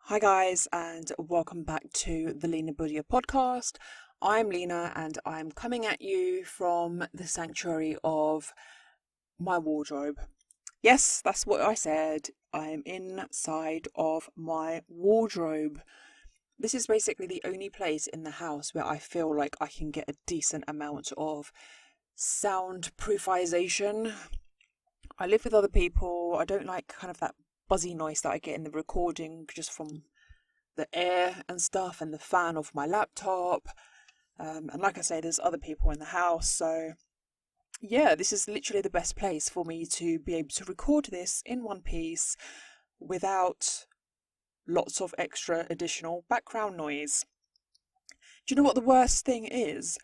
Hi guys, and welcome back to the LINA BHUDIA podcast. I'm Lena and I'm coming at you from the sanctuary of my wardrobe. Yes, that's what I said. I'm inside of my wardrobe. This is basically the only place in the house where I feel like I can get a decent amount of soundproofization. I live with other people. I don't like kind of that buzzy noise that I get in the recording just from the air and stuff and the fan of my laptop. And like I say, there's other people in the house. So yeah, this is literally the best place for me to be able to record this in one piece without lots of extra additional background noise. Do you know what the worst thing is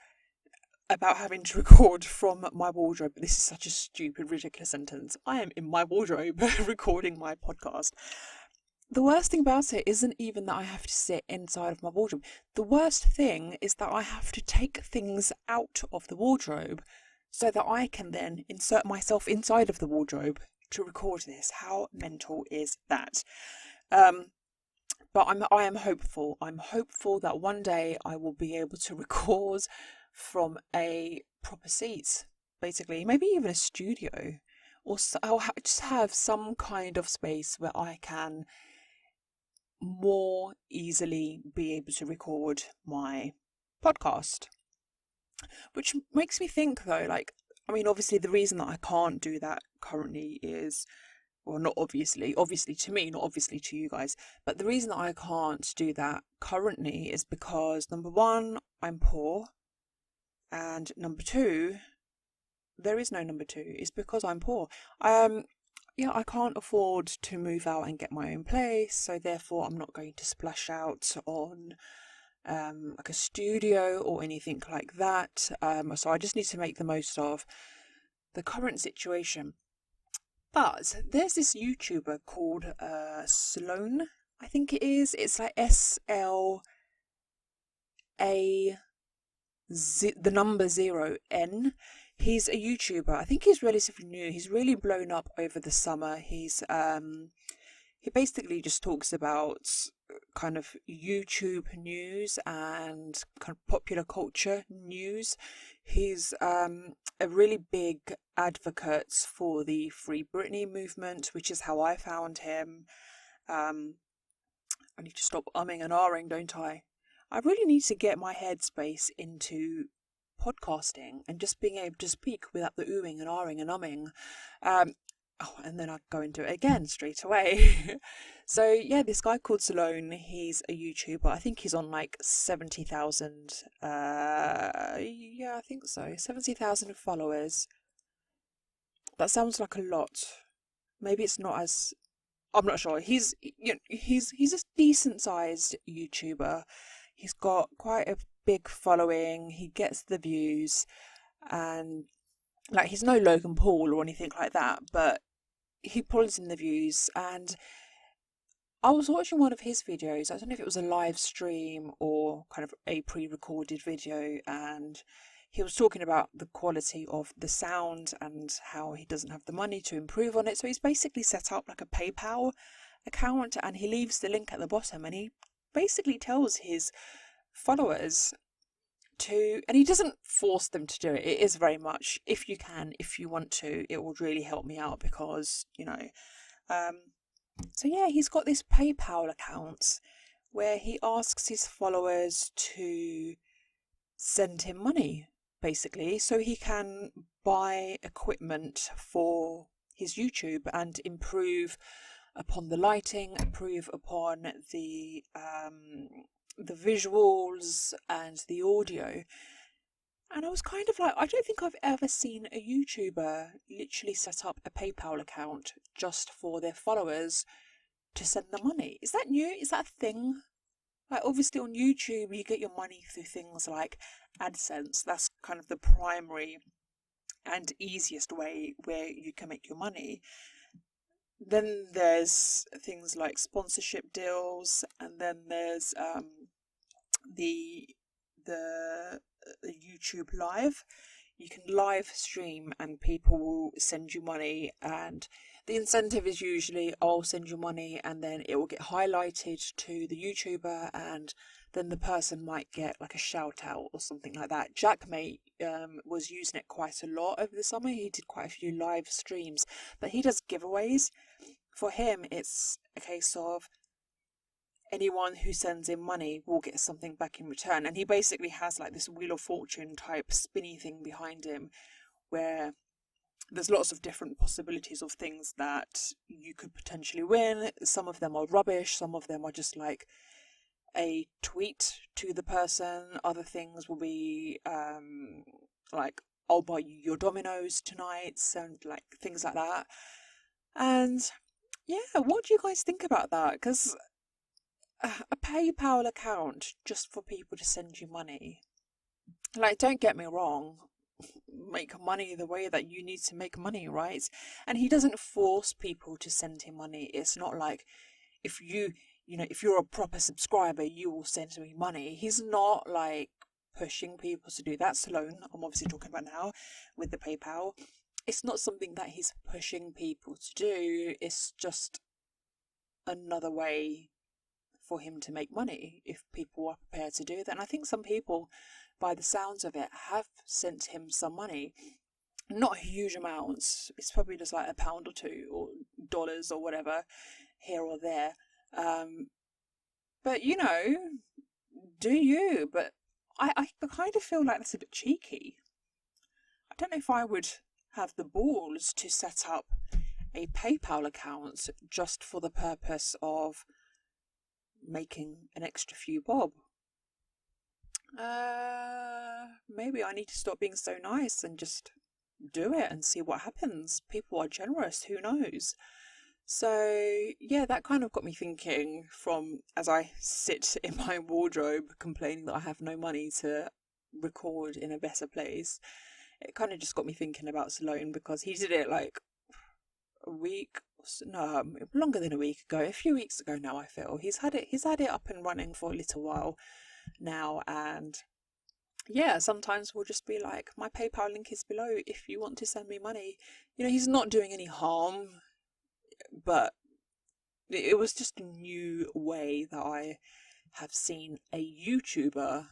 about having to record from my wardrobe? This is such a stupid, ridiculous sentence. I am in my wardrobe recording my podcast. The worst thing about it isn't even that I have to sit inside of my wardrobe. The worst thing is that I have to take things out of the wardrobe so that I can then insert myself inside of the wardrobe to record this. How mental is that? But I am hopeful. I'm hopeful that one day I will be able to record from a proper seat, basically, maybe even a studio, or I'll just have some kind of space where I can more easily be able to record my podcast. Which makes me think though, obviously the reason that I can't do that currently is, well, not obviously to me, not obviously to you guys, but the reason that I can't do that currently is because number one, I'm poor, and number two, there is no number two, it's because I'm poor. I can't afford to move out and get my own place, so therefore I'm not going to splash out on like a studio or anything like that. So I just need to make the most of the current situation. But there's this YouTuber called Sloan, I think it is. It's like SLA, the number 0N. He's a YouTuber. I think he's relatively new. He's really blown up over the summer. He basically just talks about kind of YouTube news and kind of popular culture news. He's a really big advocate for the Free Britney movement, which is how I found him. I need to stop umming and ahhing, don't I? I really need to get my headspace into podcasting and just being able to speak without the oohing and ahhing and umming. And then I go into it again straight away. So yeah, this guy called Salone, he's a YouTuber. I think he's on like 70,000. Yeah, I think so. 70,000 followers. That sounds like a lot. Maybe it's not as. I'm not sure. He's a decent sized YouTuber. He's got quite a big following. He gets the views, and like he's no Logan Paul or anything like that, but he pulls in the views. And I was watching one of his videos. I don't know if it was a live stream or kind of a pre-recorded video, and he was talking about the quality of the sound and how he doesn't have the money to improve on it. So he's basically set up like a PayPal account, and he leaves the link at the bottom, and he basically tells his followers to, and he doesn't force them to do it. It is very much, if you can, if you want to, it will really help me out because, so yeah, he's got this PayPal account where he asks his followers to send him money, basically, so he can buy equipment for his YouTube and improve upon the lighting, improve upon the visuals and the audio. And I was kind of like, I don't think I've ever seen a YouTuber literally set up a PayPal account just for their followers to send them money. Is that new? Is that a thing? Like, obviously on YouTube you get your money through things like AdSense. That's kind of the primary and easiest way where you can make your money. Then there's things like sponsorship deals, and then there's the YouTube Live. You can live stream and people will send you money, and The incentive is usually, I'll send you money, and then it will get highlighted to the YouTuber, and then the person might get like a shout out or something like that. Jackmate was using it quite a lot over the summer. He did quite a few live streams, but he does giveaways. For him, it's a case of anyone who sends in money will get something back in return. And he basically has like this Wheel of Fortune type spinny thing behind him where there's lots of different possibilities of things that you could potentially win. Some of them are rubbish, some of them are just like a tweet to the person. Other things will be like, I'll buy you your Dominoes tonight, and like things like that. And yeah, what do you guys think about that? Because a PayPal account just for people to send you money, like, don't get me wrong, make money the way that you need to make money, right? And he doesn't force people to send him money. It's not like if if you're a proper subscriber, you will send me money. He's not like pushing people to do that. Sloan, I'm obviously talking about now with the PayPal. It's not something that he's pushing people to do. It's just another way for him to make money if people are prepared to do that. And I think some people, by the sounds of it, have sent him some money. Not huge amounts. It's probably just like £1 or two or dollars or whatever here or there. But do you? But I kind of feel like that's a bit cheeky. I don't know if I would have the balls to set up a PayPal account just for the purpose of making an extra few bob. Maybe I need to stop being so nice and just do it and see what happens. People are generous, who knows? So yeah, that kind of got me thinking from as I sit in my wardrobe complaining that I have no money to record in a better place. It kind of just got me thinking about Sloan, because he did it like a week, no, longer than a week ago, a few weeks ago now. I feel he's had it up and running for a little while now, and yeah, sometimes we'll just be like, my PayPal link is below if you want to send me money. He's not doing any harm, but it was just a new way that I have seen a YouTuber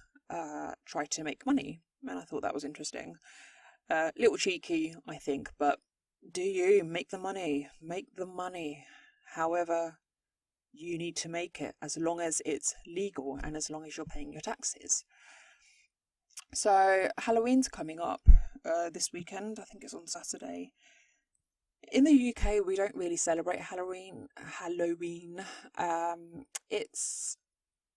try to make money, and I thought that was interesting. Little cheeky, I think, but do you make the money? Make the money however you need to make it, as long as it's legal and as long as you're paying your taxes. So Halloween's coming up this weekend. I think it's on Saturday. In the UK, we don't really celebrate Halloween.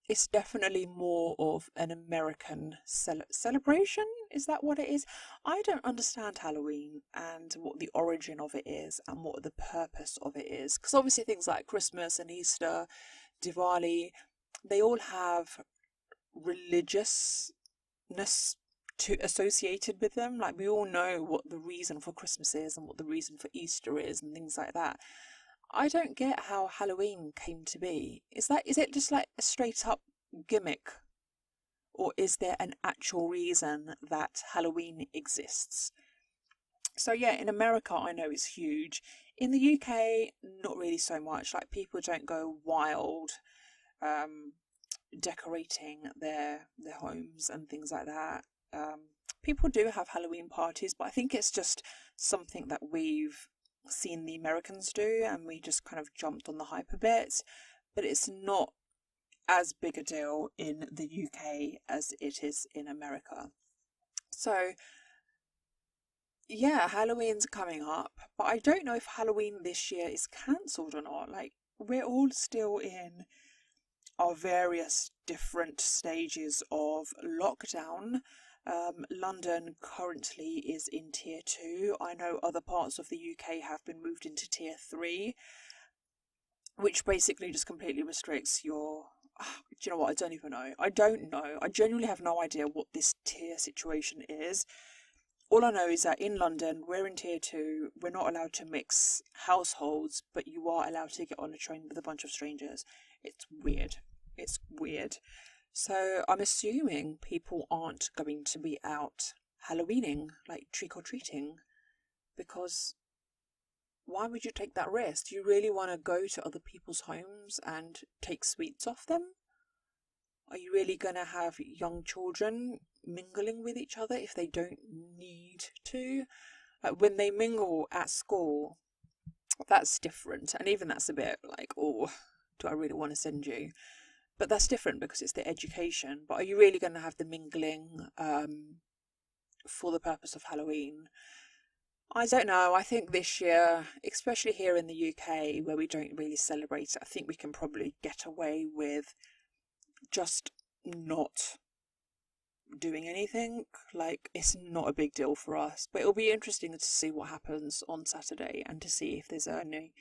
It's definitely more of an American celebration. Is that what it is? I don't understand Halloween and what the origin of it is and what the purpose of it is. Because obviously things like Christmas and Easter, Diwali, they all have religiousness associated with them. Like, we all know what the reason for Christmas is and what the reason for Easter is and things like that. I don't get how Halloween came to be. Is it just like a straight up gimmick? Or is there an actual reason that Halloween exists? So yeah, in America I know it's huge. In the UK, not really so much. Like, people don't go wild decorating their homes and things like that. People do have Halloween parties, but I think it's just something that we've seen the Americans do, and we just kind of jumped on the hype a bit. But it's not as big a deal in the UK as it is in America. So yeah, Halloween's coming up, but I don't know if Halloween this year is cancelled or not. Like, we're all still in our various different stages of lockdown. London currently is in tier 2. I know other parts of the UK have been moved into tier 3, which basically just completely restricts your... Do you know what? I don't even know. I don't know. I genuinely have no idea what this tier situation is. All I know is that in London, we're in tier 2. We're not allowed to mix households, but you are allowed to get on a train with a bunch of strangers. It's weird. It's weird. So I'm assuming people aren't going to be out Halloweening, like trick-or-treating, because why would you take that risk? Do you really want to go to other people's homes and take sweets off them? Are you really going to have young children mingling with each other if they don't need to? When they mingle at school, that's different. And even that's a bit like, oh, do I really want to send you? But that's different because it's the education. But are you really going to have the mingling for the purpose of Halloween? I don't know. I think this year, especially here in the UK, where we don't really celebrate it, I think we can probably get away with just not doing anything. Like, it's not a big deal for us. But it'll be interesting to see what happens on Saturday and to see if there's any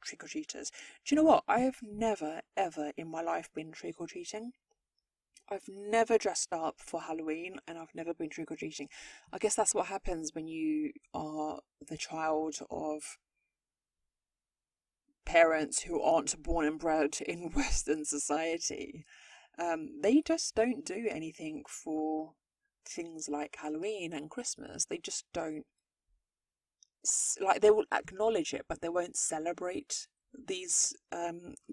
trick-or-treaters. Do you know what? I have never, ever in my life been trick-or-treating. I've never dressed up for Halloween and I've never been trick-or-treating. I guess that's what happens when you are the child of parents who aren't born and bred in Western society. They just don't do anything for things like Halloween and Christmas. They just don't, like, they will acknowledge it, but they won't celebrate these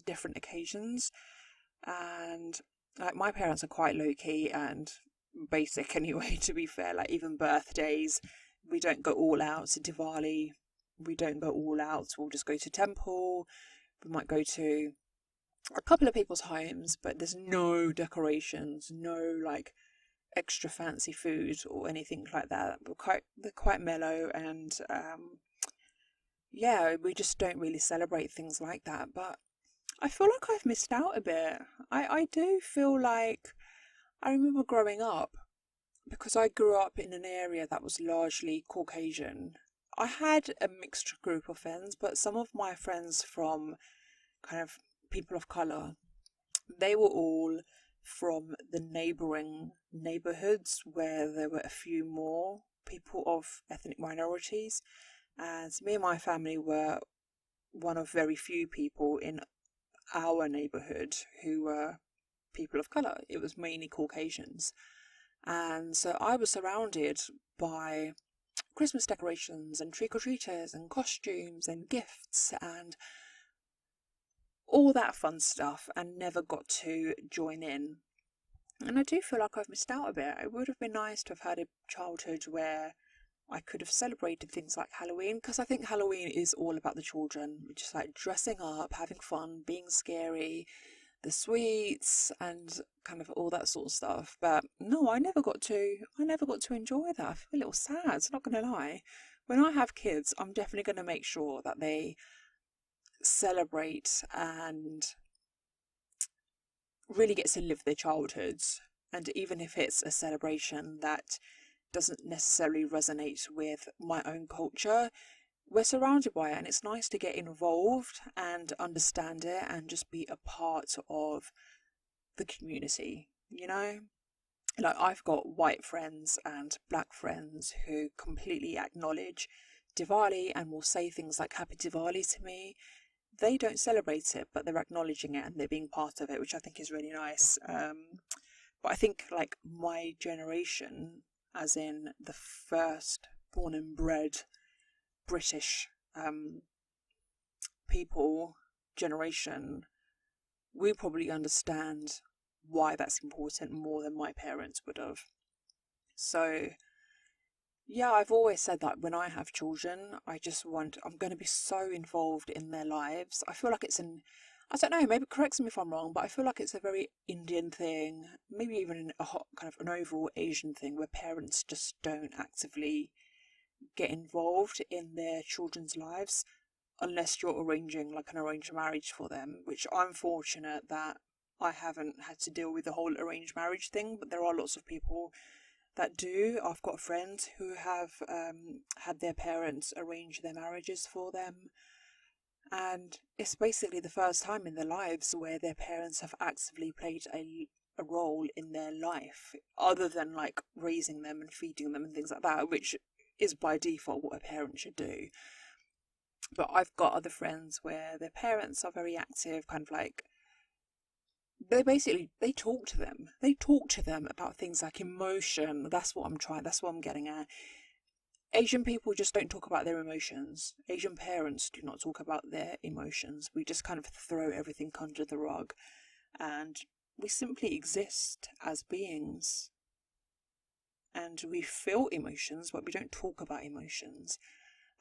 different occasions. And like, my parents are quite low-key and basic anyway, to be fair. Like, even birthdays, we don't go all out. So Diwali, we don't go all out. We'll just go to temple. We might go to a couple of people's homes, but there's no decorations, no like extra fancy food or anything like that. They're quite mellow, and yeah, we just don't really celebrate things like that. But I feel like I've missed out a bit. I do feel like I remember growing up, because I grew up in an area that was largely Caucasian. I had a mixed group of friends, but some of my friends from kind of people of colour, they were all from the neighbouring neighbourhoods where there were a few more people of ethnic minorities. And me and my family were one of very few people in our neighbourhood who were people of colour. It was mainly Caucasians. And so I was surrounded by Christmas decorations and trick-or-treaters and costumes and gifts and all that fun stuff, and never got to join in. And I do feel like I've missed out a bit. It would have been nice to have had a childhood where I could have celebrated things like Halloween, because I think Halloween is all about the children, just like dressing up, having fun, being scary, the sweets and kind of all that sort of stuff. But no, I never got to enjoy that. I feel a little sad, not gonna lie. When I have kids, I'm definitely gonna make sure that they celebrate and really get to live their childhoods. And even if it's a celebration that doesn't necessarily resonate with my own culture, we're surrounded by it, and it's nice to get involved and understand it and just be a part of the community, you know? Like, I've got white friends and black friends who completely acknowledge Diwali and will say things like Happy Diwali to me. They don't celebrate it, but they're acknowledging it and they're being part of it, which I think is really nice. But I think like my generation, as in the first born and bred British people generation, we probably understand why that's important more than my parents would have. So yeah, I've always said that when I have children, I'm going to be so involved in their lives. I feel like I don't know, maybe correct me if I'm wrong, but I feel like it's a very Indian thing, maybe even kind of an overall Asian thing, where parents just don't actively get involved in their children's lives unless you're arranging like an arranged marriage for them, which I'm fortunate that I haven't had to deal with the whole arranged marriage thing, but there are lots of people that do. I've got friends who have had their parents arrange their marriages for them, and it's basically the first time in their lives where their parents have actively played a role in their life, other than like raising them and feeding them and things like that, which is by default what a parent should do. But I've got other friends where their parents are very active, kind of like they talk to them. They talk to them about things like emotion. That's what I'm getting at. Asian people just don't talk about their emotions. Asian parents do not talk about their emotions. We just kind of throw everything under the rug, and we simply exist as beings. And we feel emotions, but we don't talk about emotions.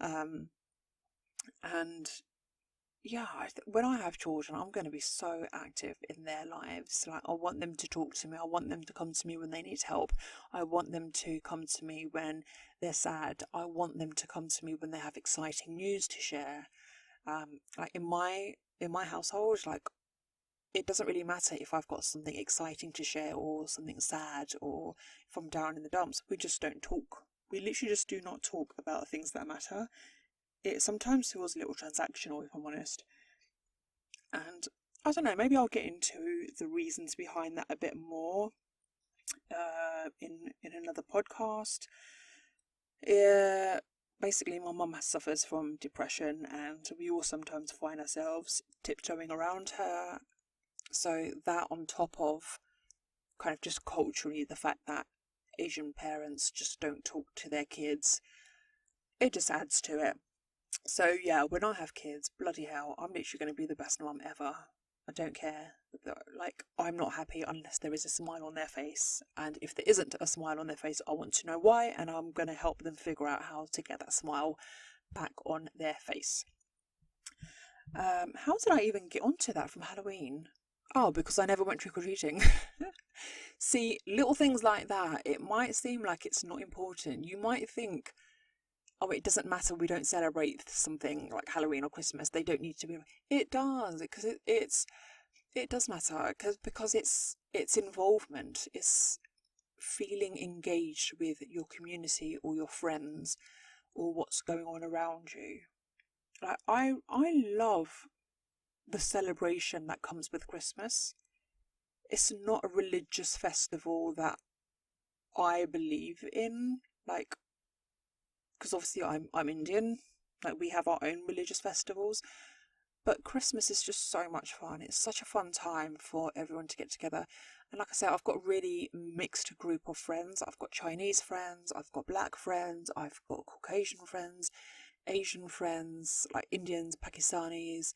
Um, and yeah, when I have children, I'm going to be so active in their lives. Like, I want them to talk to me. I want them to come to me when they need help. I want them to come to me when they're sad. I want them to come to me when they have exciting news to share. Like in my household, like, it doesn't really matter if I've got something exciting to share or something sad, or if I'm down in the dumps. We just don't talk. We literally just do not talk about things that matter. It sometimes feels a little transactional, if I'm honest. And I don't know, maybe I'll get into the reasons behind that a bit more in another podcast. Basically, my mum suffers from depression, and we all sometimes find ourselves tiptoeing around her. So that, on top of kind of just culturally the fact that Asian parents just don't talk to their kids, it just adds to it. So yeah, when I have kids, bloody hell, I'm literally going to be the best mum ever. I don't care. Like, I'm not happy unless there is a smile on their face. And if there isn't a smile on their face, I want to know why, and I'm going to help them figure out how to get that smile back on their face. How did I even get onto that from Halloween? Oh, because I never went trick-or-treating. See, little things like that, it might seem like it's not important. You might think, oh, it doesn't matter, we don't celebrate something like Halloween or Christmas, they don't need to be. It does, because it does matter, because it's involvement, it's feeling engaged with your community or your friends or what's going on around you. Like, I love the celebration that comes with Christmas. It's not a religious festival that I believe in, like, because obviously I'm Indian, like, we have our own religious festivals, but Christmas is just so much fun. It's such a fun time for everyone to get together. And like I said, I've got a really mixed group of friends. I've got Chinese friends, I've got black friends, I've got Caucasian friends, Asian friends, like Indians, Pakistanis,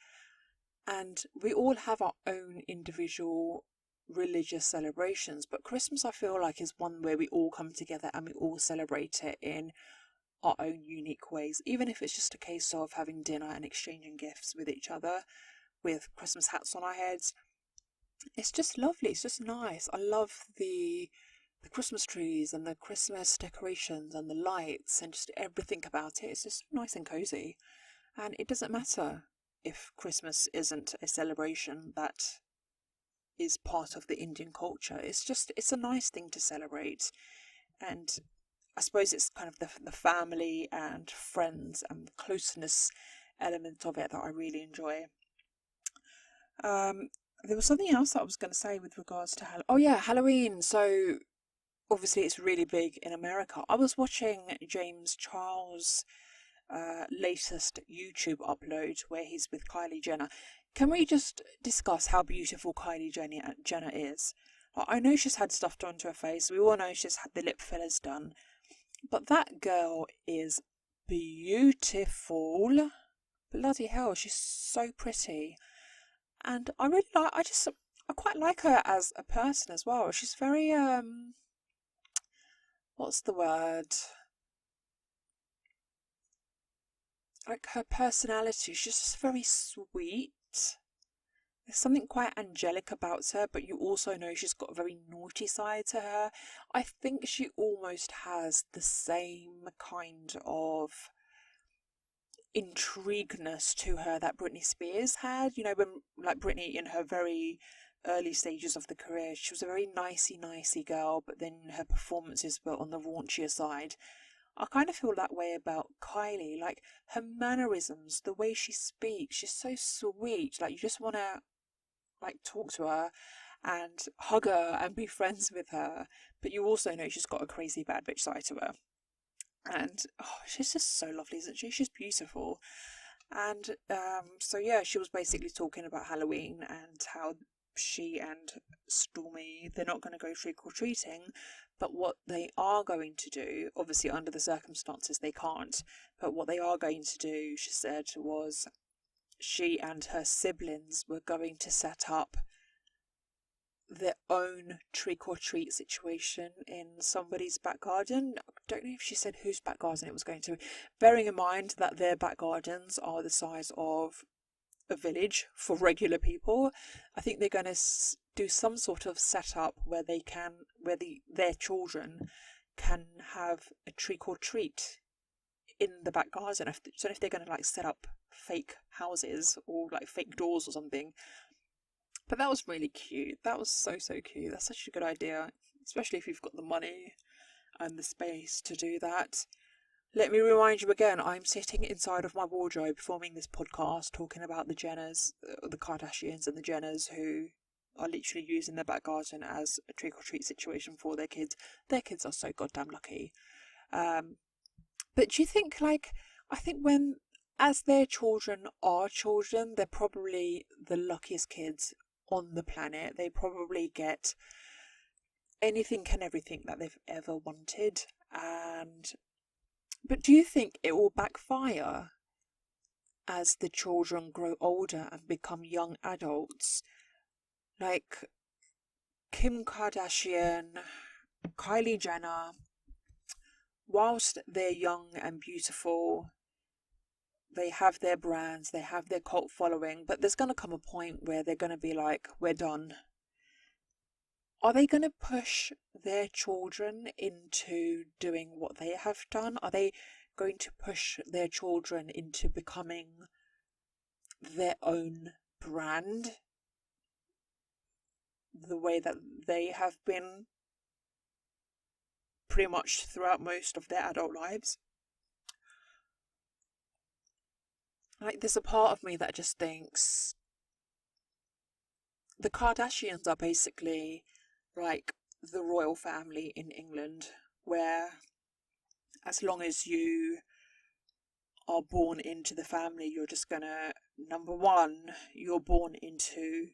and we all have our own individual religious celebrations. But Christmas, I feel like, is one where we all come together and we all celebrate it in our own unique ways, even if it's just a case of having dinner and exchanging gifts with each other with Christmas hats on our heads. It's just lovely, it's just nice. I love the Christmas trees and the Christmas decorations and the lights and just everything about it. It's just so nice and cozy. And it doesn't matter if Christmas isn't a celebration that is part of the Indian culture. It's a nice thing to celebrate. And I suppose it's kind of the family and friends and the closeness element of it that I really enjoy. There was something else that I was going to say with regards to Halloween. So obviously it's really big in America. I was watching James Charles' latest YouTube upload where he's with Kylie Jenner. Can we just discuss how beautiful Kylie Jenner is? I know she's had stuff done to her face. We all know she's had the lip fillers done. But that girl is beautiful. Bloody hell, she's so pretty. And I really I quite like her as a person as well. She's very, what's the word? Like, her personality, she's just very sweet. There's something quite angelic about her, but you also know she's got a very naughty side to her. I think she almost has the same kind of intrigueness to her that Britney Spears had. You know, when, like, Britney in her very early stages of the career, she was a very nicey girl, but then her performances were on the raunchier side. I kind of feel that way about Kylie. Like, her mannerisms, the way she speaks, she's so sweet. Like, you just want to, like, talk to her and hug her and be friends with her. But you also know she's got a crazy bad bitch side to her. And she's just so lovely, isn't she? She's beautiful. And so yeah, she was basically talking about Halloween and how she and Stormy, they're not going to go trick-or-treating, but what they are going to do, obviously under the circumstances they can't, but what they are going to do, she said, was she and her siblings were going to set up their own trick-or-treat situation in somebody's back garden. I don't know if she said whose back garden it was going to be, bearing in mind that their back gardens are the size of a village for regular people. I think they're going to do some sort of setup where their children can have a trick-or-treat in the back garden. I don't know if they're going to like set up fake houses or like fake doors or something. But that was really cute. That was so cute. That's such a good idea, especially if you've got the money and the space to do that. Let me remind you again, I'm sitting inside of my wardrobe filming this podcast talking about the Jenners, the Kardashians and the Jenners, who are literally using their back garden as a trick-or-treat situation for their kids. Their kids are so goddamn lucky. But do you think, like, I think as their children are children, they're probably the luckiest kids on the planet. They probably get anything and everything that they've ever wanted. But do you think it will backfire as the children grow older and become young adults? Like Kim Kardashian, Kylie Jenner, whilst they're young and beautiful, they have their brands, they have their cult following, but there's going to come a point where they're going to be like, we're done. Are they going to push their children into doing what they have done? Are they going to push their children into becoming their own brand? The way that they have been pretty much throughout most of their adult lives? Like, there's a part of me that just thinks the Kardashians are basically like the royal family in England, where as long as you are born into the family, you're just gonna, number one, you're born into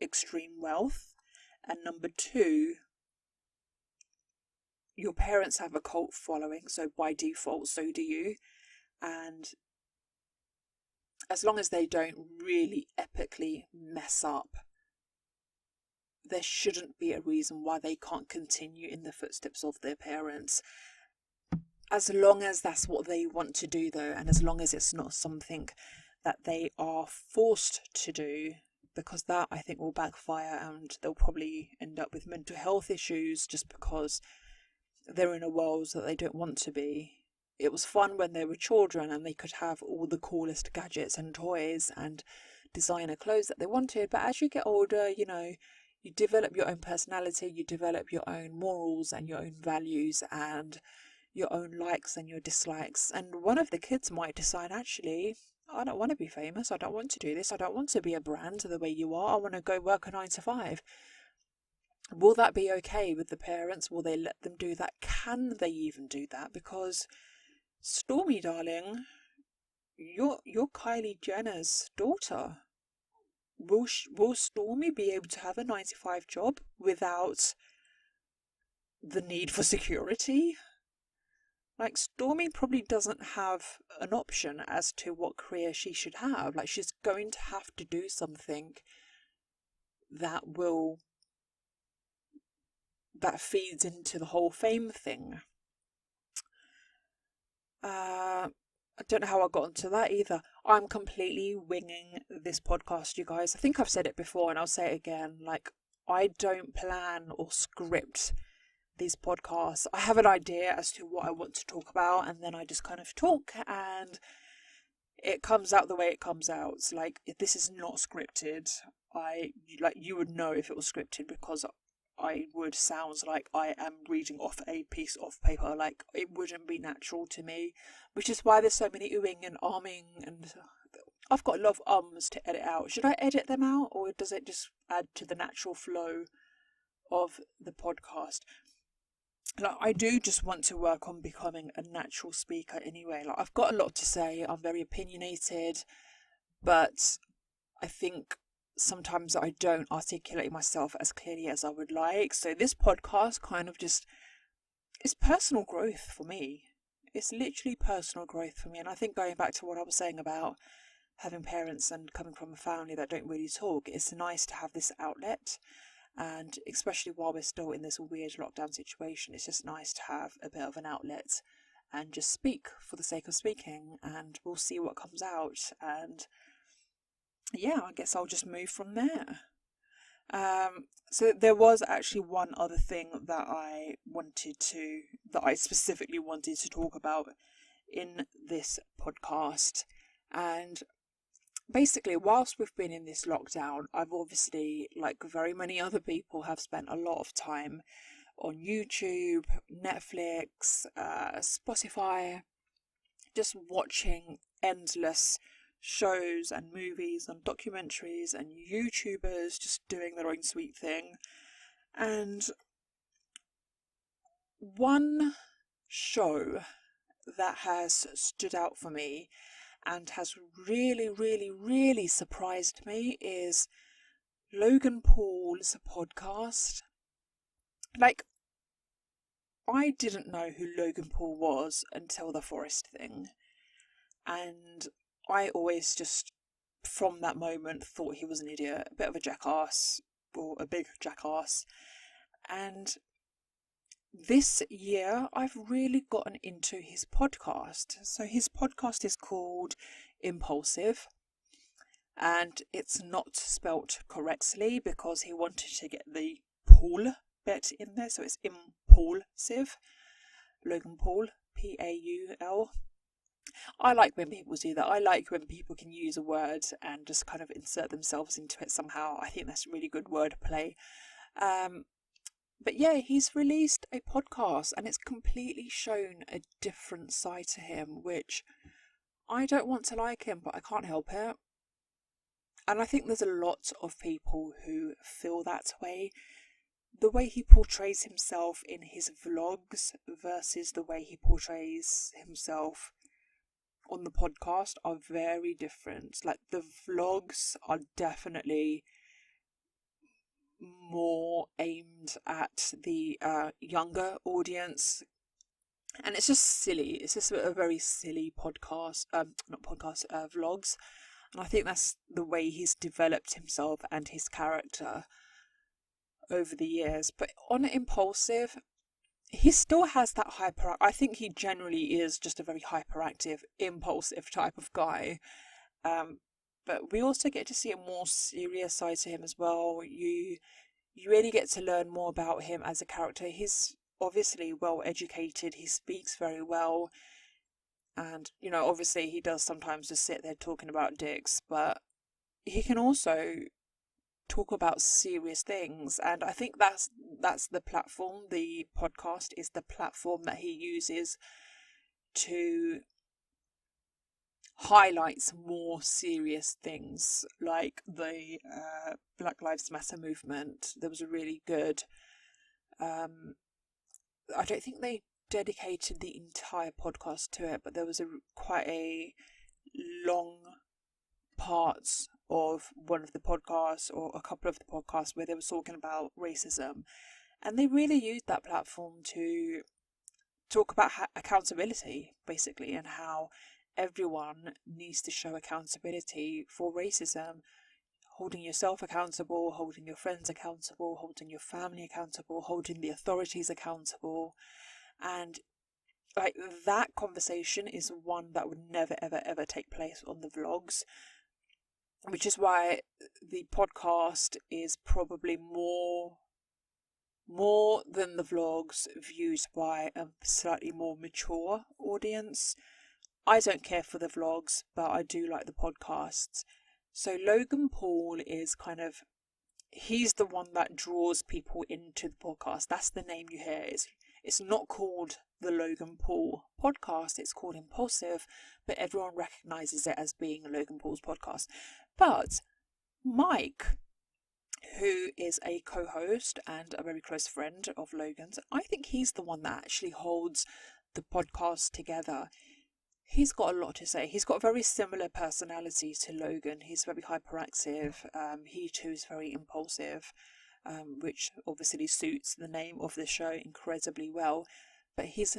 extreme wealth, and number two, your parents have a cult following, so by default, so do you. And as long as they don't really epically mess up, there shouldn't be a reason why they can't continue in the footsteps of their parents. As long as that's what they want to do, though, and as long as it's not something that they are forced to do, because that, I think, will backfire and they'll probably end up with mental health issues just because they're in a world that they don't want to be. It was fun when they were children and they could have all the coolest gadgets and toys and designer clothes that they wanted, but as you get older, you know, you develop your own personality, you develop your own morals and your own values and your own likes and your dislikes. And one of the kids might decide, actually, I don't want to be famous. I don't want to do this. I don't want to be a brand the way you are. I want to go work a 9 to 5. Will that be okay with the parents? Will they let them do that? Can they even do that? Because Stormy, darling, you're Kylie Jenner's daughter. Will Stormy be able to have a 9 to 5 job without the need for security? Like, Stormy probably doesn't have an option as to what career she should have. Like, she's going to have to do something that feeds into the whole fame thing. I don't know how I got onto that either. I'm completely winging this podcast, you guys. I think I've said it before and I'll say it again. Like, I don't plan or script these podcasts. I have an idea as to what I want to talk about, and then I just kind of talk and it comes out the way it comes out. Like, if this is not scripted, you would know if it was scripted, because I would sound like I am reading off a piece of paper. Like, it wouldn't be natural to me, which is why there's so many oohing and arming, and I've got a lot of ums to edit out. Should I edit them out, or does it just add to the natural flow of the podcast? Like, I do just want to work on becoming a natural speaker anyway. Like, I've got a lot to say. I'm very opinionated, but I think sometimes I don't articulate myself as clearly as I would like. So this podcast kind of just, it's personal growth for me. It's literally personal growth for me. And I think going back to what I was saying about having parents and coming from a family that don't really talk, it's nice to have this outlet. And especially while we're still in this weird lockdown situation, it's just nice to have a bit of an outlet and just speak for the sake of speaking. And we'll see what comes out. And yeah, I guess I'll just move from there. So there was actually one other thing that I specifically wanted to talk about in this podcast. And basically, whilst we've been in this lockdown, I've obviously, like very many other people, have spent a lot of time on YouTube, Netflix, Spotify, just watching endless shows and movies and documentaries and YouTubers just doing their own sweet thing. And one show that has stood out for me and has really, really, really surprised me is Logan Paul's podcast. Like, I didn't know who Logan Paul was until the Forest thing. And I always just, from that moment, thought he was an idiot, a bit of a jackass, or a big jackass. And this year, I've really gotten into his podcast. So his podcast is called Impulsive, and it's not spelt correctly because he wanted to get the Paul bit in there, so it's Impulsive. Logan Paul, Paul. I like when people do that. I like when people can use a word and just kind of insert themselves into it somehow. I think that's really good wordplay. But yeah, he's released a podcast and it's completely shown a different side to him, which I don't want to like him, but I can't help it. And I think there's a lot of people who feel that way. The way he portrays himself in his vlogs versus the way he portrays himself on the podcast are very different. Like, the vlogs are definitely more aimed at the younger audience, and it's just silly. It's just a very silly podcast, vlogs. And I think that's the way he's developed himself and his character over the years. But on Impulsive, he still has that I think he generally is just a very hyperactive, impulsive type of guy. But we also get to see a more serious side to him as well. You really get to learn more about him as a character. He's obviously well educated. He speaks very well. And, obviously he does sometimes just sit there talking about dicks, but he can also talk about serious things. And I think that's the platform. The podcast is the platform that he uses to highlights more serious things, like the Black Lives Matter movement. There was a really good I don't think they dedicated the entire podcast to it, but there was quite a long parts of one of the podcasts, or a couple of the podcasts, where they were talking about racism, and they really used that platform to talk about accountability, basically, and how everyone needs to show accountability for racism, holding yourself accountable, holding your friends accountable, holding your family accountable, holding the authorities accountable. And like, that conversation is one that would never ever ever take place on the vlogs, which is why the podcast is probably more than the vlogs viewed by a slightly more mature audience. I don't care for the vlogs, but I do like the podcasts. So Logan Paul is he's the one that draws people into the podcast. That's the name you hear. It's not called the Logan Paul podcast. It's called Impulsive, but everyone recognises it as being Logan Paul's podcast. But Mike, who is a co-host and a very close friend of Logan's, I think he's the one that actually holds the podcast together. He's got a lot to say. He's got very similar personalities to Logan. He's very hyperactive. He too is very impulsive, which obviously suits the name of the show incredibly well. But his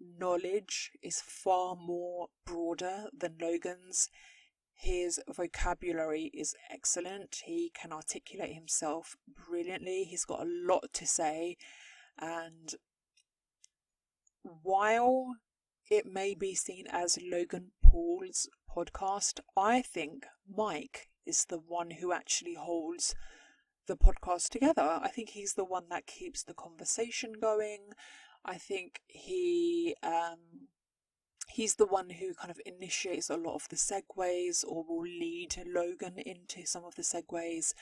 knowledge is far more broader than Logan's. His vocabulary is excellent. He can articulate himself brilliantly. He's got a lot to say. And while it may be seen as Logan Paul's podcast, I think Mike is the one who actually holds the podcast together. I think he's the one that keeps the conversation going. I think he's the one who kind of initiates a lot of the segues or will lead Logan into some of the segues.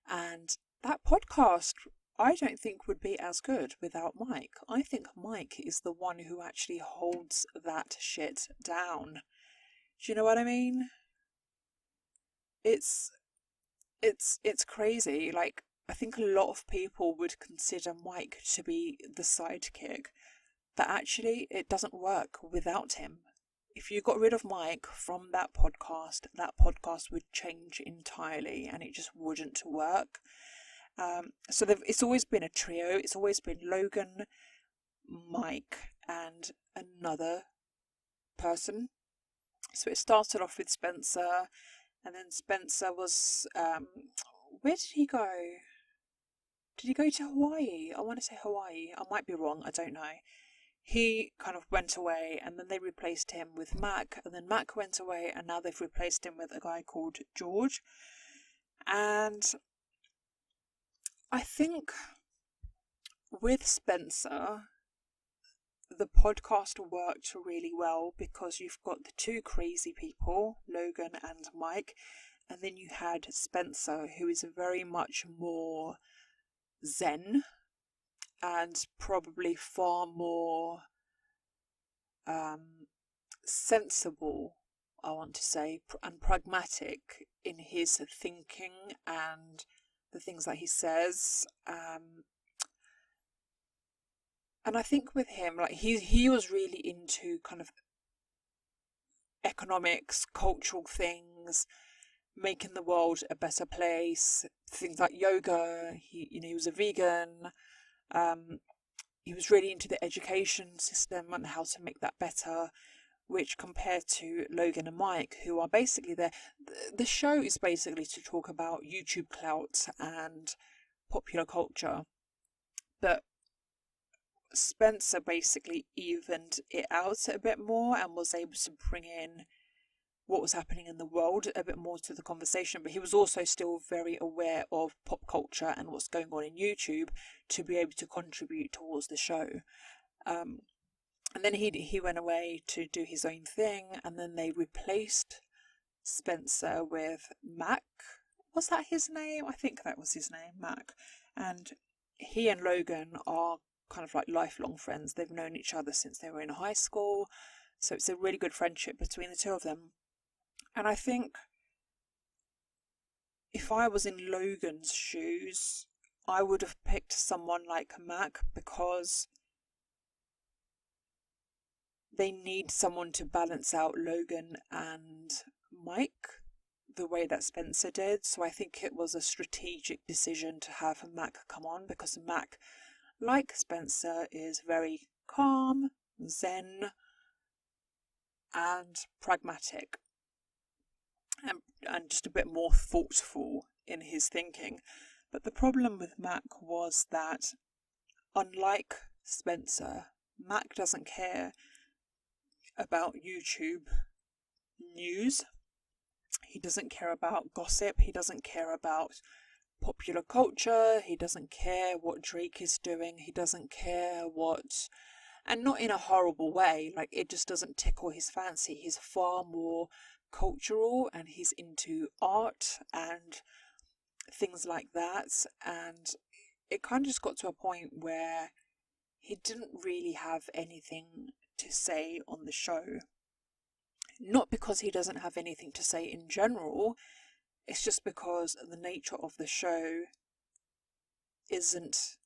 And that podcast, I don't think would be as good without Mike. I think Mike is the one who actually holds that shit down. Do you know what I mean? It's crazy. Like, I think a lot of people would consider Mike to be the sidekick, but actually it doesn't work without him. If you got rid of Mike from that podcast would change entirely and it just wouldn't work. So it's always been a trio. It's always been Logan, Mike, and another person. So it started off with Spencer, and then Spencer was, where did he go? Did he go to Hawaii? I want to say Hawaii. I might be wrong. I don't know. He kind of went away, and then they replaced him with Mac, and then Mac went away, and now they've replaced him with a guy called George. And I think with Spencer, the podcast worked really well because you've got the two crazy people, Logan and Mike, and then you had Spencer, who is very much more zen and probably far more sensible, I want to say, and pragmatic in his thinking and the things that he says. And I think with him, like he was really into kind of economics, cultural things, making the world a better place, things like yoga. He was a vegan. He was really into the education system and how to make that better, which compared to Logan and Mike, who are basically there. The show is basically to talk about YouTube clout and popular culture, but Spencer basically evened it out a bit more and was able to bring in what was happening in the world a bit more to the conversation, but he was also still very aware of pop culture and what's going on in YouTube to be able to contribute towards the show. And then he went away to do his own thing, and then they replaced Spencer with Mac. Was that his name? I think that was his name, Mac. And he and Logan are kind of like lifelong friends. They've known each other since they were in high school, so it's a really good friendship between the two of them. And I think if I was in Logan's shoes, I would have picked someone like Mac because they need someone to balance out Logan and Mike the way that Spencer did. So I think it was a strategic decision to have Mac come on, because Mac, like Spencer, is very calm, zen, and pragmatic, and just a bit more thoughtful in his thinking. But the problem with Mac was that, unlike Spencer, Mac doesn't care about YouTube news. He doesn't care about gossip. He doesn't care about popular culture. He doesn't care what Drake is doing. He doesn't care what... And not in a horrible way, like it just doesn't tickle his fancy. He's far more cultural, and he's into art and things like that. And it kind of just got to a point where he didn't really have anything to say on the show. Not because he doesn't have anything to say in general, it's just because the nature of the show isn't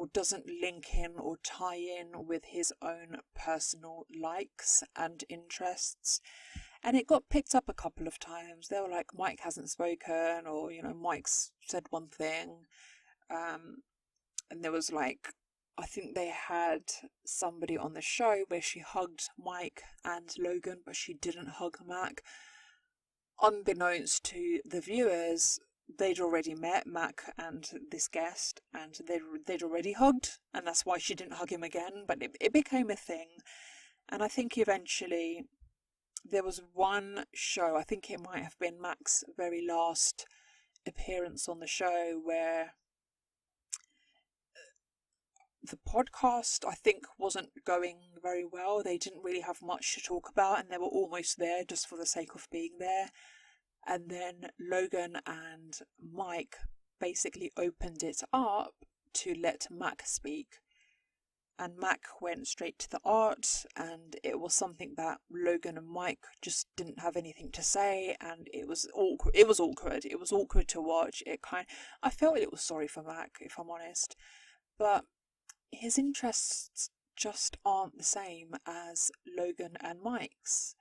or doesn't link in or tie in with his own personal likes and interests. And it got picked up a couple of times. They were like, Mike hasn't spoken, or, Mike's said one thing. And there was like, I think they had somebody on the show where she hugged Mike and Logan, but she didn't hug Mac. Unbeknownst to the viewers, they'd already met Mac and this guest, and they'd already hugged, and that's why she didn't hug him again. But it became a thing, and I think eventually there was one show, I think it might have been Mac's very last appearance on the show, where the podcast, I think, wasn't going very well. They didn't really have much to talk about, and they were almost there just for the sake of being there. And then Logan and Mike basically opened it up to let Mac speak. And Mac went straight to the art, and it was something that Logan and Mike just didn't have anything to say, and it was awkward. It was awkward to watch. I felt a little sorry for Mac, if I'm honest. But his interests just aren't the same as Logan and Mike's,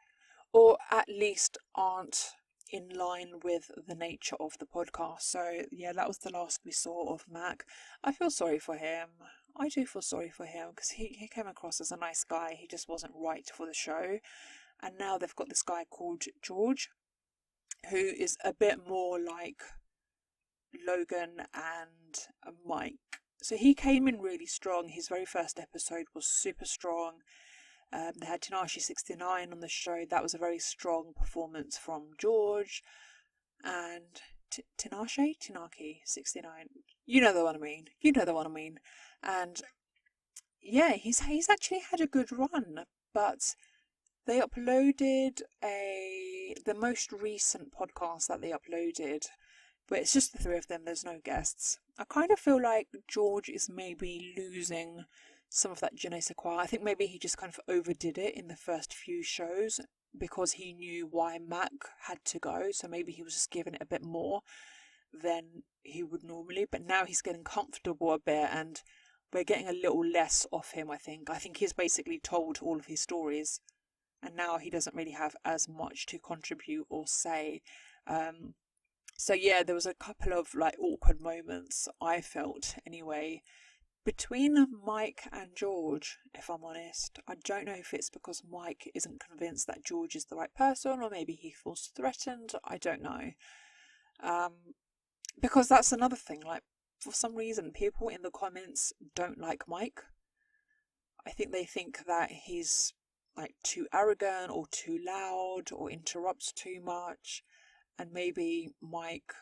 or at least aren't in line with the nature of the podcast. So yeah, that was the last we saw of Mac. I feel sorry for him. I do feel sorry for him, because he came across as a nice guy. He just wasn't right for the show. And now they've got this guy called George, who is a bit more like Logan and Mike. So he came in really strong. His very first episode was super strong. They had Tinashe69 on the show. That was a very strong performance from George. And Tinashe69. You know the one I mean. And yeah, he's actually had a good run. But they uploaded the most recent podcast that they uploaded, but it's just the three of them. There's no guests. I kind of feel like George is maybe losing some of that je ne sais quoi. I think maybe he just kind of overdid it in the first few shows because he knew why Mac had to go. So maybe he was just giving it a bit more than he would normally. But now he's getting comfortable a bit, and we're getting a little less off him, I think. I think he's basically told all of his stories, and now he doesn't really have as much to contribute or say. So yeah, there was a couple of like awkward moments, I felt anyway, between Mike and George, if I'm honest. I don't know if it's because Mike isn't convinced that George is the right person, or maybe he feels threatened. I don't know. Because that's another thing, like, for some reason, people in the comments don't like Mike. I think they think that he's like too arrogant or too loud or interrupts too much. And maybe Mike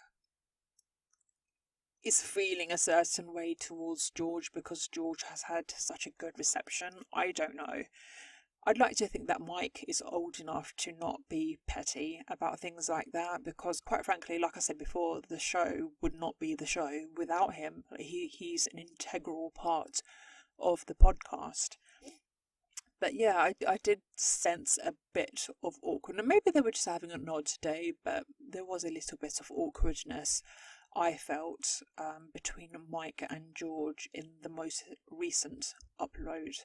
is feeling a certain way towards George because George has had such a good reception. I don't know. I'd like to think that Mike is old enough to not be petty about things like that, because quite frankly, like I said before, the show would not be the show without him. He's an integral part of the podcast. But yeah, I did sense a bit of awkwardness. Maybe they were just having a nod today, but there was a little bit of awkwardness, I felt, between Mike and George in the most recent upload.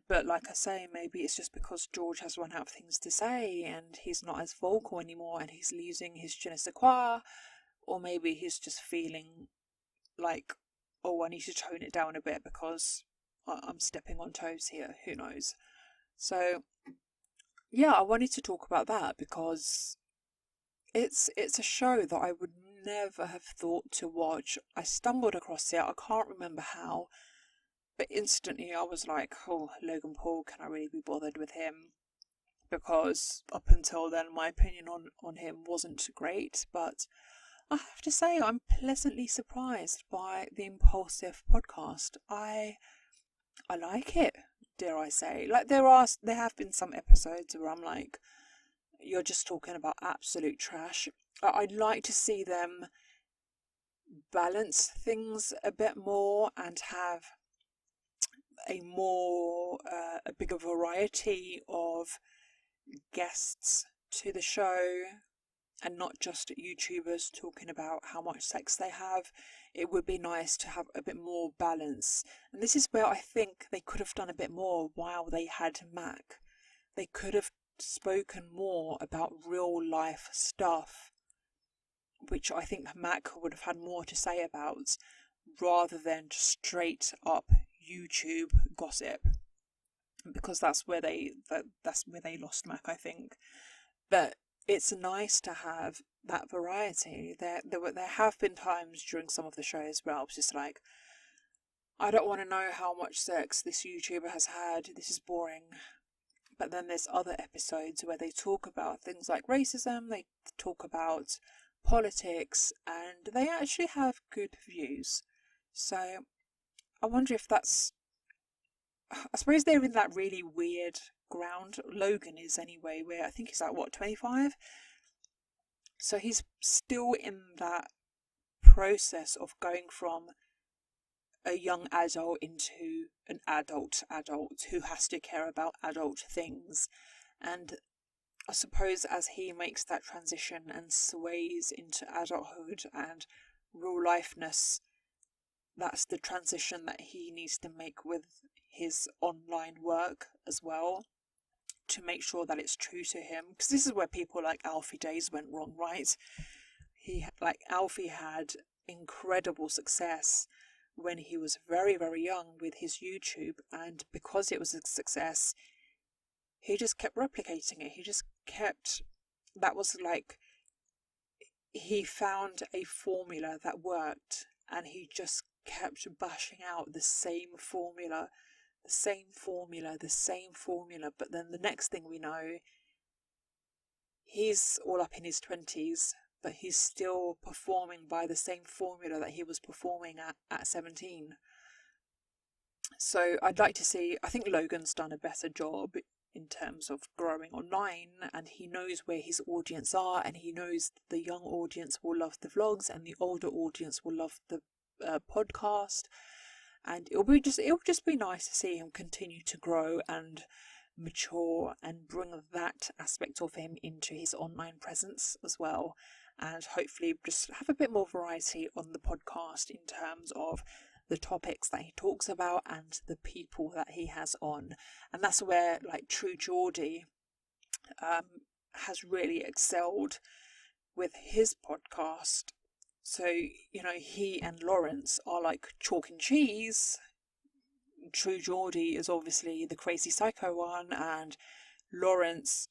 But like I say, maybe it's just because George has run out of things to say and he's not as vocal anymore and he's losing his je ne sais quoi. Or maybe he's just feeling like, oh, I need to tone it down a bit because I'm stepping on toes here. Who knows? So yeah, I wanted to talk about that because it's a show that I would never have thought to watch. I stumbled across it. I can't remember how, but instantly I was like, oh, Logan Paul, can I really be bothered with him? Because up until then, my opinion on him wasn't great. But I have to say, I'm pleasantly surprised by the Impulsive podcast. I like it, dare I say. Like, there have been some episodes where I'm like, you're just talking about absolute trash. I'd like to see them balance things a bit more and have a bigger variety of guests to the show. and not just YouTubers talking about how much sex they have. It would be nice to have a bit more balance. And this is where I think they could have done a bit more while they had Mac. They could have spoken more about real life stuff, which I think Mac would have had more to say about, rather than just straight up YouTube gossip, because that's where they lost Mac, I think. But it's nice to have that variety. There have been times during some of the shows where I was just like, I don't want to know how much sex this YouTuber has had. This is boring. But then there's other episodes where they talk about things like racism, they talk about politics, and they actually have good views. So I wonder if that's... I suppose they're in that really weird ground. Logan is anyway, where I think he's like, what, 25? So he's still in that process of going from a young adult into an adult who has to care about adult things. And I suppose as he makes that transition and sways into adulthood and real lifeness, that's the transition that he needs to make with his online work as well, to make sure that it's true to him. Because this is where people like Alfie Days went wrong, right? Alfie had incredible success when he was very, very young with his YouTube, and because it was a success, he just kept replicating it. That was like, he found a formula that worked, and he just kept bashing out the same formula, but then the next thing we know, he's all up in his 20s, but he's still performing by the same formula that he was performing at 17. So I'd like to see, I think Logan's done a better job in terms of growing online, and he knows where his audience are, and he knows the young audience will love the vlogs and the older audience will love the podcast. And it'll just be nice to see him continue to grow and mature and bring that aspect of him into his online presence as well, and hopefully just have a bit more variety on the podcast in terms of the topics that he talks about and the people that he has on. And that's where like True Geordie has really excelled with his podcast. So, he and Lawrence are like chalk and cheese. True Geordie is obviously the crazy psycho one, and Lawrence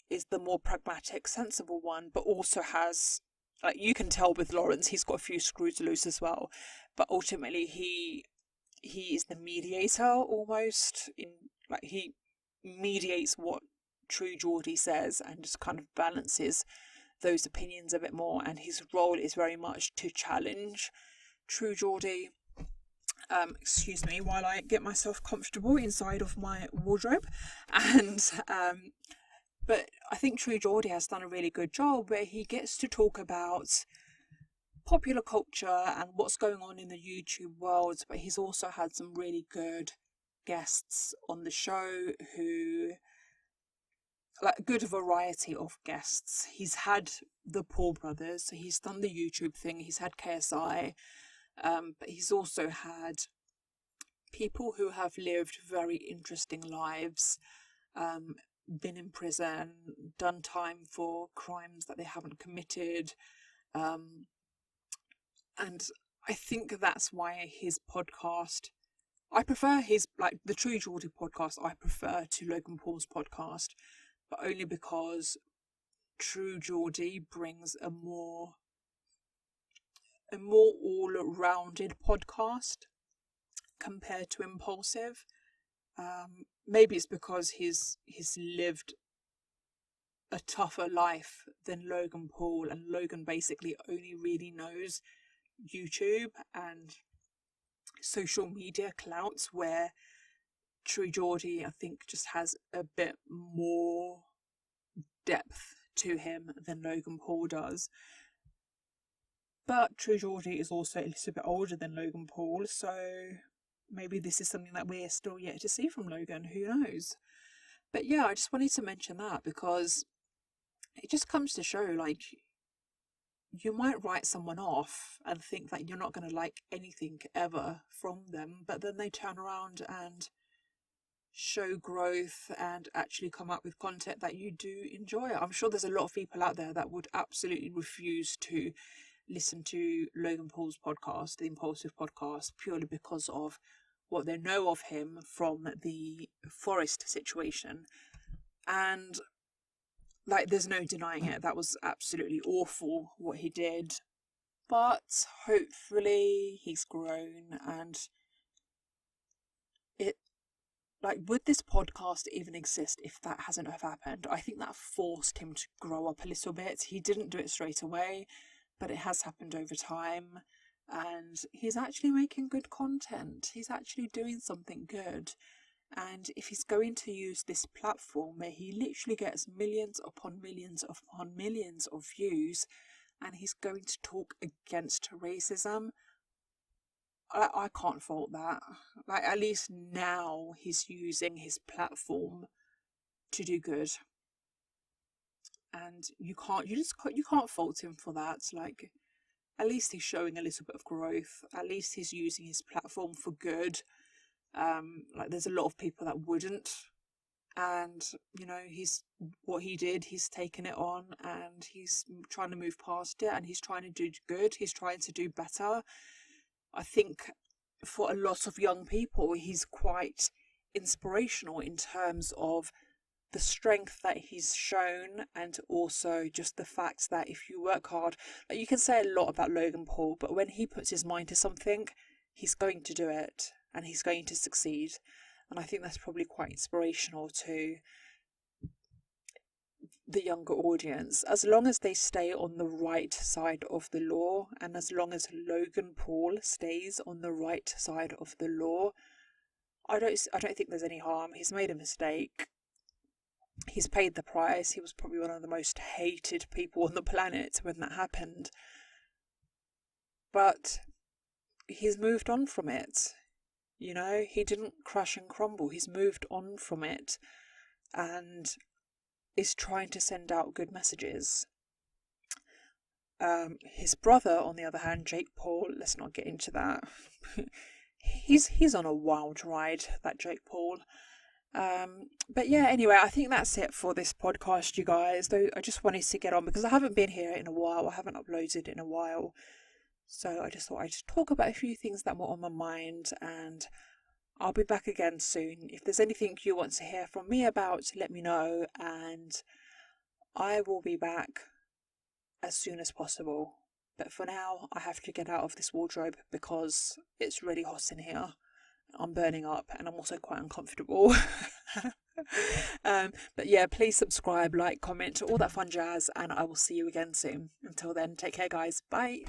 is the more pragmatic, sensible one, but also has, like, you can tell with Lawrence, he's got a few screws loose as well. But ultimately, he is the mediator almost. He mediates what True Geordie says and just kind of balances those opinions a bit more. And his role is very much to challenge True Geordie. Excuse me while I get myself comfortable inside of my wardrobe. And but I think True Geordie has done a really good job where he gets to talk about popular culture and what's going on in the YouTube world, but he's also had some really good guests on the show who, like, a good variety of guests. He's had the Paul brothers, so he's done the YouTube thing, he's had KSI, but he's also had people who have lived very interesting lives, been in prison, done time for crimes that they haven't committed, and I think that's why his podcast, I prefer the True Geordie podcast, I prefer to Logan Paul's podcast, but only because True Geordie brings a more all-rounded podcast compared to Impulsive. Maybe it's because he's lived a tougher life than Logan Paul, and Logan basically only really knows YouTube and social media clout, where True Geordie, I think, just has a bit more depth to him than Logan Paul does. But True Geordie is also a little bit older than Logan Paul, so maybe this is something that we're still yet to see from Logan, who knows. But yeah, I just wanted to mention that because it just comes to show, like, you might write someone off and think that you're not going to like anything ever from them, but then they turn around and show growth and actually come up with content that you do enjoy. I'm sure there's a lot of people out there that would absolutely refuse to listen to Logan Paul's podcast, the Impulsive podcast, purely because of what they know of him from the forest situation. And like, there's no denying it, that was absolutely awful what he did. But hopefully he's grown, and it, like, would this podcast even exist if that hasn't have happened? I think that forced him to grow up a little bit. He didn't do it straight away, but it has happened over time, and he's actually making good content. He's actually doing something good. And if he's going to use this platform where he literally gets millions upon millions upon millions of views, and he's going to talk against racism, I can't fault that. Like, at least now he's using his platform to do good, and you can't fault him for that. Like, at least he's showing a little bit of growth. At least he's using his platform for good. Like, there's a lot of people that wouldn't, and what he did, he's taken it on, and he's trying to move past it, and he's trying to do good. He's trying to do better. I think for a lot of young people, he's quite inspirational in terms of the strength that he's shown, and also just the fact that if you work hard, like, you can say a lot about Logan Paul, but when he puts his mind to something, he's going to do it, and he's going to succeed. And I think that's probably quite inspirational to the younger audience, as long as they stay on the right side of the law, and as long as Logan Paul stays on the right side of the law, I don't think there's any harm. He's made a mistake. He's paid the price. He was probably one of the most hated people on the planet when that happened. But he's moved on from it. He didn't crash and crumble. He's moved on from it, and is trying to send out good messages. His brother, on the other hand, Jake Paul, let's not get into that. he's on a wild ride, that Jake Paul. But yeah, anyway, I think that's it for this podcast, you guys. Though I just wanted to get on because I haven't been here in a while. I haven't uploaded in a while. So I just thought I'd talk about a few things that were on my mind, and I'll be back again soon. If there's anything you want to hear from me about, let me know, and I will be back as soon as possible. But for now, I have to get out of this wardrobe because it's really hot in here. I'm burning up, and I'm also quite uncomfortable. But yeah, please subscribe, like, comment, all that fun jazz, and I will see you again soon. Until then, take care, guys. Bye.